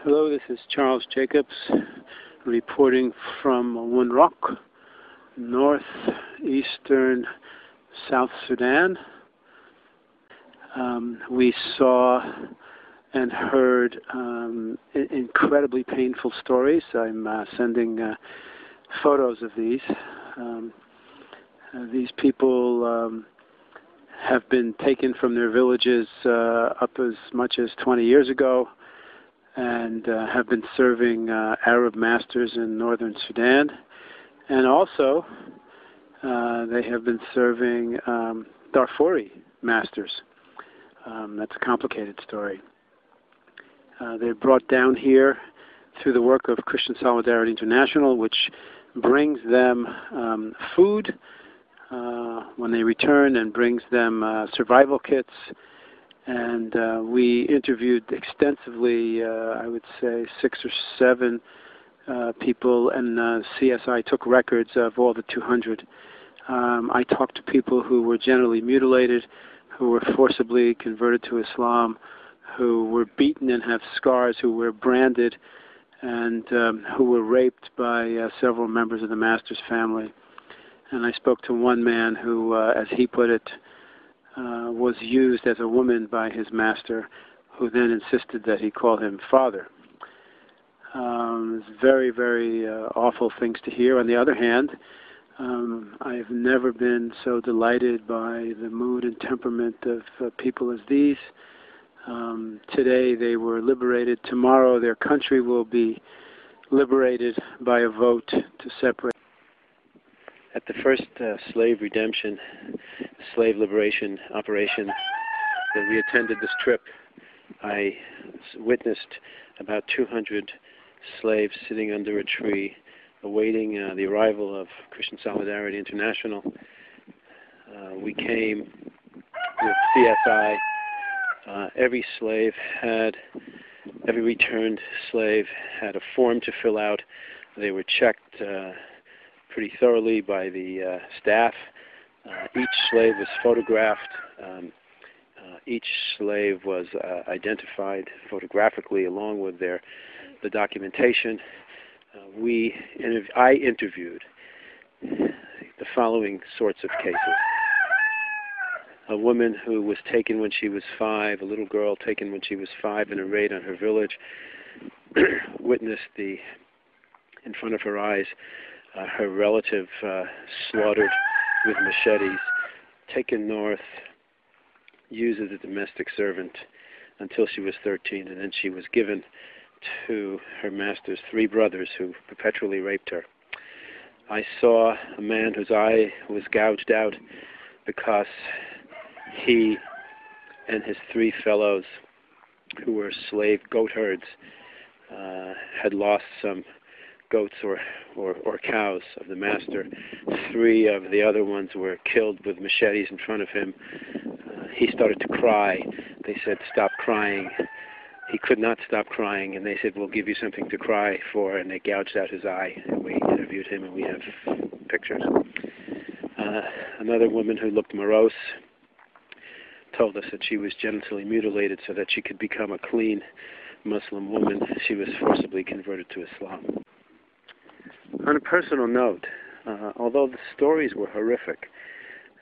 Hello, this is Charles Jacobs reporting from Wunrock, northeastern South Sudan. We saw and heard incredibly painful stories. I'm sending photos of these. These people have been taken from their villages up as much as 20 years ago, and have been serving Arab masters in northern Sudan, and also they have been serving Darfuri masters. That's a complicated story. They're brought down here through the work of Christian Solidarity International, which brings them food when they return, and brings them survival kits. And we interviewed extensively, I would say 6 or 7 people, and CSI took records of all the 200. I talked to people who were generally mutilated, who were forcibly converted to Islam, who were beaten and have scars, who were branded, and who were raped by several members of the master's family. And I spoke to one man who, as he put it, was used as a woman by his master, who then insisted that he call him father. It's very, very awful things to hear. On the other hand, I've never been so delighted by the mood and temperament of people as these. Today they were liberated. Tomorrow their country will be liberated by a vote to separate. At the first slave redemption, slave liberation operation that we attended this trip, I witnessed about 200 slaves sitting under a tree awaiting the arrival of Christian Solidarity International. We came with CSI. Every returned slave had a form to fill out. They were checked pretty thoroughly by the staff. Each slave was photographed. Each slave was identified photographically along with the documentation. I interviewed the following sorts of cases. A woman who was taken when she was 5, a little girl taken when she was 5 in a raid on her village, witnessed in front of her eyes, her relative slaughtered with machetes, taken north, used as a domestic servant until she was 13, and then she was given to her master's 3 brothers who perpetually raped her. I saw a man whose eye was gouged out because he and his 3 fellows, who were slave goat herds, had lost some goats or cows of the master. 3 of the other ones were killed with machetes in front of him. He started to cry. They said, "Stop crying." He could not stop crying, and they said, "We'll give you something to cry for," and they gouged out his eye. And we interviewed him, and we have pictures. Another woman who looked morose told us that she was genitally mutilated so that she could become a clean Muslim woman. She was forcibly converted to Islam. On a personal note, although the stories were horrific,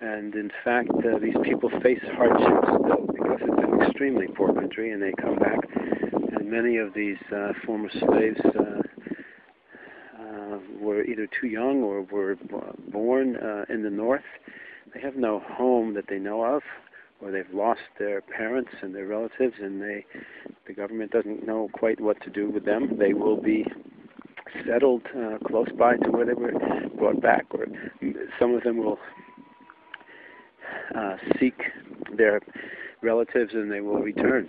and in fact these people face hardships still because it's an extremely poor country, and they come back, and many of these former slaves were either too young or were born in the north. They have no home that they know of, or they've lost their parents and their relatives, and the government doesn't know quite what to do with them. They will be settled close by to where they were brought back, or some of them will seek their relatives and they will return.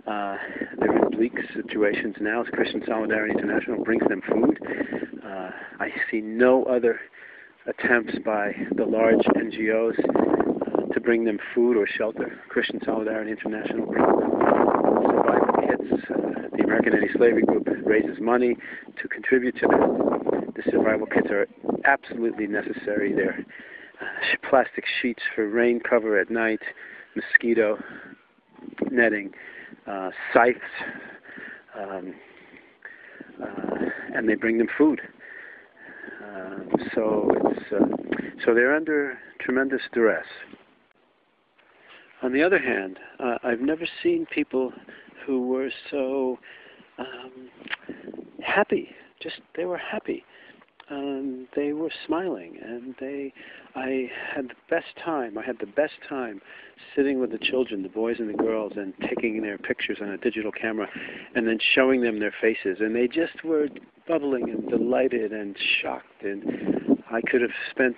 They're in bleak situations now as Christian Solidarity International brings them food. I see no other attempts by the large NGOs to bring them food or shelter. Christian Solidarity International brings them survival kits. The American Anti-Slavery Group raises money to contribute to them. The survival kits are absolutely necessary. They're plastic sheets for rain cover at night, mosquito netting, scythes, um, and they bring them food. So they're under tremendous duress. On the other hand, I've never seen people who were so happy. They were happy. They were smiling, and I had the best time. I had the best time sitting with the children, the boys and the girls, and taking their pictures on a digital camera, and then showing them their faces. And they just were bubbling and delighted and shocked. And I could have spent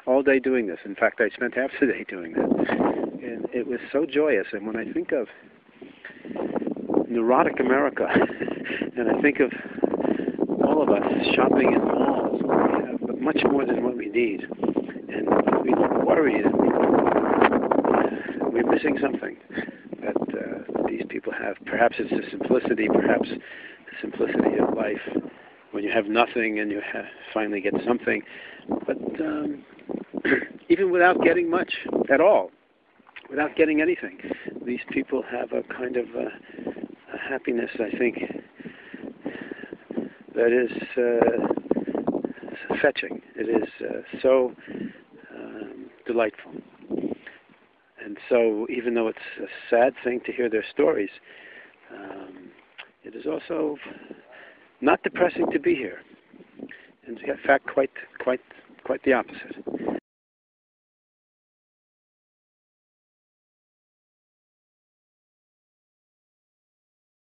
all day doing this. In fact, I spent half the day doing that. And it was so joyous. And when I think of neurotic America, and I think of all of us shopping in malls, we have much more than what we need, and we worry that we're missing something that these people have. Perhaps it's the simplicity, perhaps the simplicity of life, when you have nothing and you finally get something. But even without getting much at all, without getting anything, these people have a kind of a happiness, I think, that is fetching. It is so delightful. And so, even though it's a sad thing to hear their stories, it is also not depressing to be here. And in fact, quite the opposite.